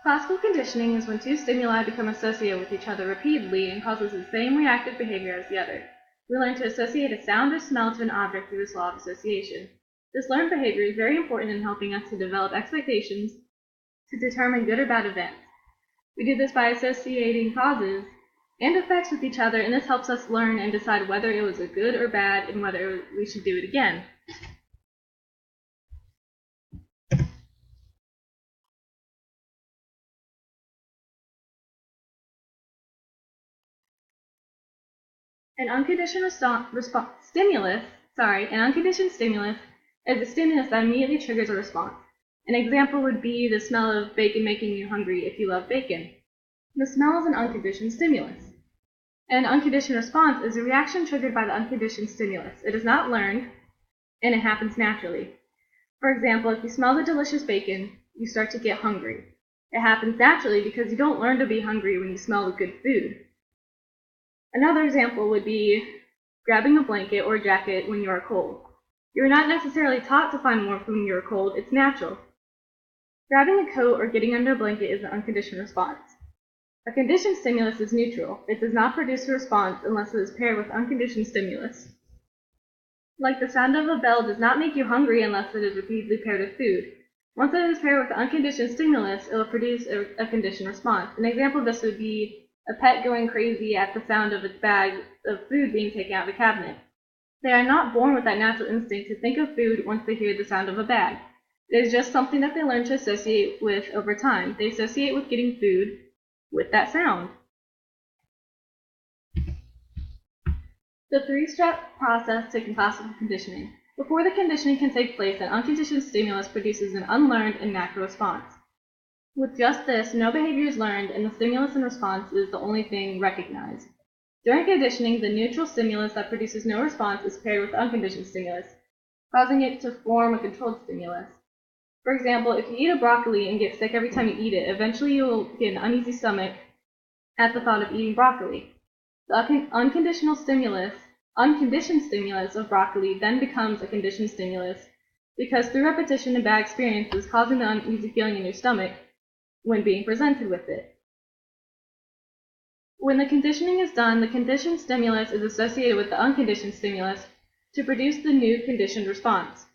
Classical conditioning is when two stimuli become associated with each other repeatedly and causes the same reactive behavior as the other. We learn to associate a sound or smell to an object through this law of association. This learned behavior is very important in helping us to develop expectations to determine good or bad events. We do this by associating causes and effects with each other, and this helps us learn and decide whether it was a good or bad and whether we should do it again. An unconditioned stimulus is a stimulus that immediately triggers a response. An example would be the smell of bacon making you hungry if you love bacon. The smell is an unconditioned stimulus. An unconditioned response is a reaction triggered by the unconditioned stimulus. It is not learned, and it happens naturally. For example, if you smell the delicious bacon, you start to get hungry. It happens naturally because you don't learn to be hungry when you smell the good food. Another example would be grabbing a blanket or a jacket when you are cold. You are not necessarily taught to find warmth when you are cold, it's natural. Grabbing a coat or getting under a blanket is an unconditioned response. A conditioned stimulus is neutral. It does not produce a response unless it is paired with unconditioned stimulus. Like the sound of a bell does not make you hungry unless it is repeatedly paired with food. Once it is paired with unconditioned stimulus, it will produce a conditioned response. An example of this would be a pet going crazy at the sound of its bag of food being taken out of the cabinet. They are not born with that natural instinct to think of food once they hear the sound of a bag. It is just something that they learn to associate with over time. They associate with getting food with that sound. The three-step process to classical conditioning. Before the conditioning can take place, an unconditioned stimulus produces an unlearned and natural response. With just this, no behavior is learned, and the stimulus and response is the only thing recognized. During conditioning, the neutral stimulus that produces no response is paired with unconditioned stimulus, causing it to form a controlled stimulus. For example, if you eat a broccoli and get sick every time you eat it, eventually you will get an uneasy stomach at the thought of eating broccoli. The unconditioned stimulus of broccoli then becomes a conditioned stimulus because through repetition and bad experiences causing the uneasy feeling in your stomach when being presented with it. When the conditioning is done, the conditioned stimulus is associated with the unconditioned stimulus to produce the new conditioned response.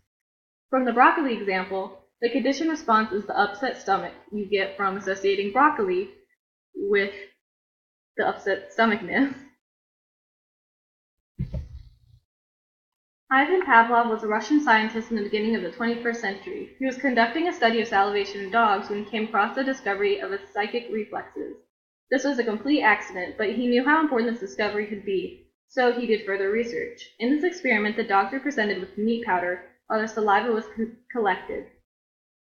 From the broccoli example, the conditioned response is the upset stomach you get from associating broccoli with the upset stomachness. Ivan Pavlov was a Russian scientist in the beginning of the 21st century. He was conducting a study of salivation in dogs when he came across the discovery of its psychic reflexes. This was a complete accident, but he knew how important this discovery could be, so he did further research. In this experiment, the dogs were presented with meat powder while their saliva was collected.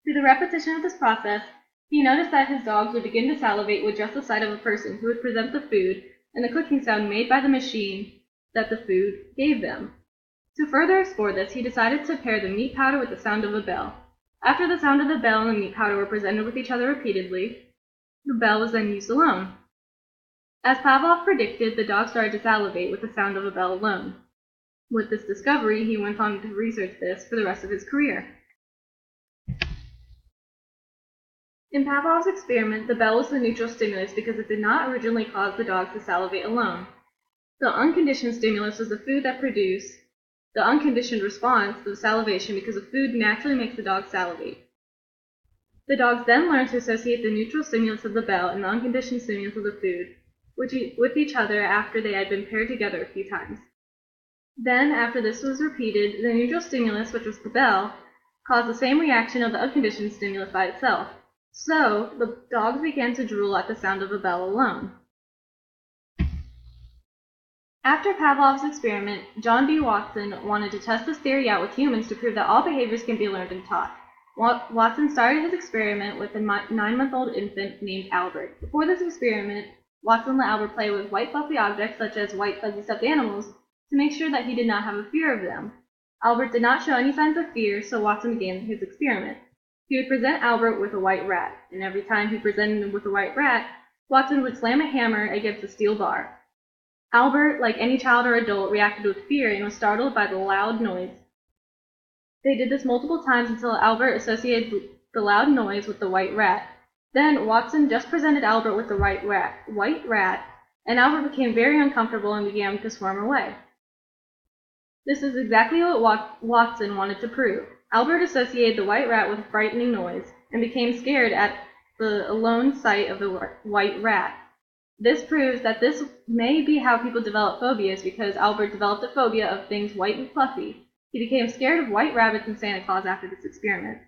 Through the repetition of this process, he noticed that his dogs would begin to salivate with just the sight of a person who would present the food and the clicking sound made by the machine that the food gave them. To further explore this, he decided to pair the meat powder with the sound of a bell. After the sound of the bell and the meat powder were presented with each other repeatedly, the bell was then used alone. As Pavlov predicted, the dog started to salivate with the sound of a bell alone. With this discovery, he went on to research this for the rest of his career. In Pavlov's experiment, the bell was the neutral stimulus because it did not originally cause the dogs to salivate alone. The unconditioned stimulus was the food that produced the unconditioned response to the salivation because the food naturally makes the dog salivate. The dogs then learned to associate the neutral stimulus of the bell and the unconditioned stimulus of the food with each other after they had been paired together a few times. Then, after this was repeated, the neutral stimulus, which was the bell, caused the same reaction of the unconditioned stimulus by itself. So, the dogs began to drool at the sound of a bell alone. After Pavlov's experiment, John B. Watson wanted to test this theory out with humans to prove that all behaviors can be learned and taught. Watson started his experiment with a 9-month-old infant named Albert. Before this experiment, Watson let Albert play with white fluffy objects such as white fuzzy stuffed animals to make sure that he did not have a fear of them. Albert did not show any signs of fear, so Watson began his experiment. He would present Albert with a white rat, and every time he presented him with a white rat, Watson would slam a hammer against a steel bar. Albert, like any child or adult, reacted with fear and was startled by the loud noise. They did this multiple times until Albert associated the loud noise with the white rat. Then Watson just presented Albert with the white rat, and Albert became very uncomfortable and began to swarm away. This is exactly what Watson wanted to prove. Albert associated the white rat with a frightening noise, and became scared at the alone sight of the white rat. This proves that this may be how people develop phobias, because Albert developed a phobia of things white and fluffy. He became scared of white rabbits and Santa Claus after this experiment.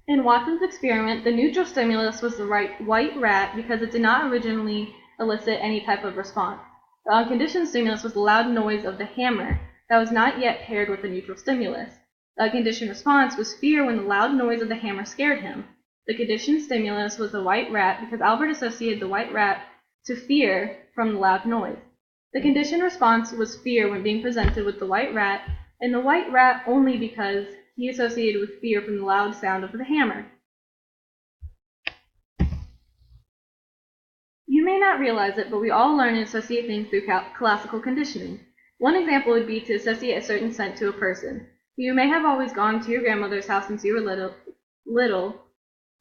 In Watson's experiment, the neutral stimulus was the white rat because it did not originally elicit any type of response. The unconditioned stimulus was the loud noise of the hammer that was not yet paired with the neutral stimulus. The unconditioned response was fear when the loud noise of the hammer scared him. The conditioned stimulus was the white rat because Albert associated the white rat to fear from the loud noise. The conditioned response was fear when being presented with the white rat, and the white rat only because he associated with fear from the loud sound of the hammer. You may not realize it, but we all learn and associate things through classical conditioning. One example would be to associate a certain scent to a person. You may have always gone to your grandmother's house since you were little,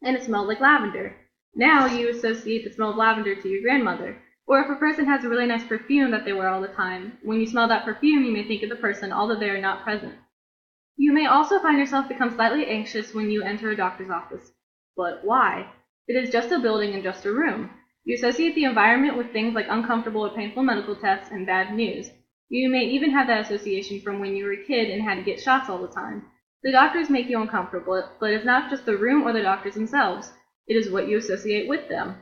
and it smelled like lavender. Now you associate the smell of lavender to your grandmother. Or if a person has a really nice perfume that they wear all the time, when you smell that perfume, you may think of the person, although they are not present. You may also find yourself become slightly anxious when you enter a doctor's office. But why? It is just a building and just a room. You associate the environment with things like uncomfortable or painful medical tests and bad news. You may even have that association from when you were a kid and had to get shots all the time. The doctors make you uncomfortable, but it's not just the room or the doctors themselves. It is what you associate with them.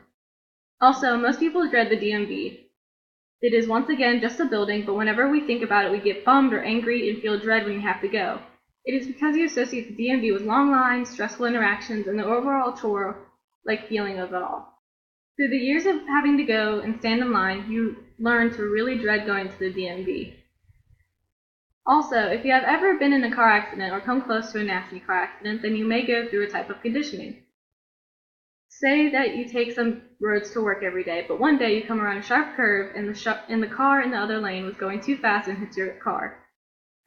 Also, most people dread the DMV. It is once again just a building, but whenever we think about it, we get bummed or angry and feel dread when you have to go. It is because you associate the DMV with long lines, stressful interactions, and the overall chore-like feeling of it all. Through the years of having to go and stand in line, you learn to really dread going to the DMV. Also, if you have ever been in a car accident or come close to a nasty car accident, then you may go through a type of conditioning. Say that you take some roads to work every day, but one day you come around a sharp curve and the car in the other lane was going too fast and hits your car.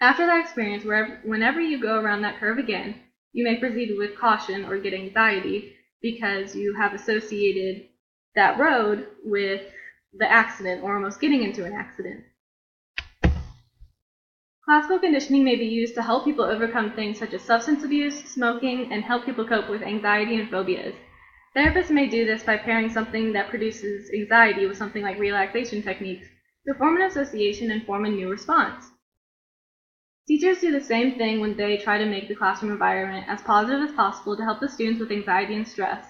After that experience, whenever you go around that curve again, you may proceed with caution or get anxiety because you have associated that road with the accident or almost getting into an accident. Classical conditioning may be used to help people overcome things such as substance abuse, smoking, and help people cope with anxiety and phobias. Therapists may do this by pairing something that produces anxiety with something like relaxation techniques to form an association and form a new response. Teachers do the same thing when they try to make the classroom environment as positive as possible to help the students with anxiety and stress.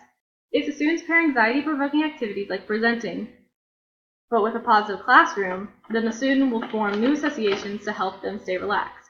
If the students pair anxiety-provoking activities like presenting, but with a positive classroom, then the student will form new associations to help them stay relaxed.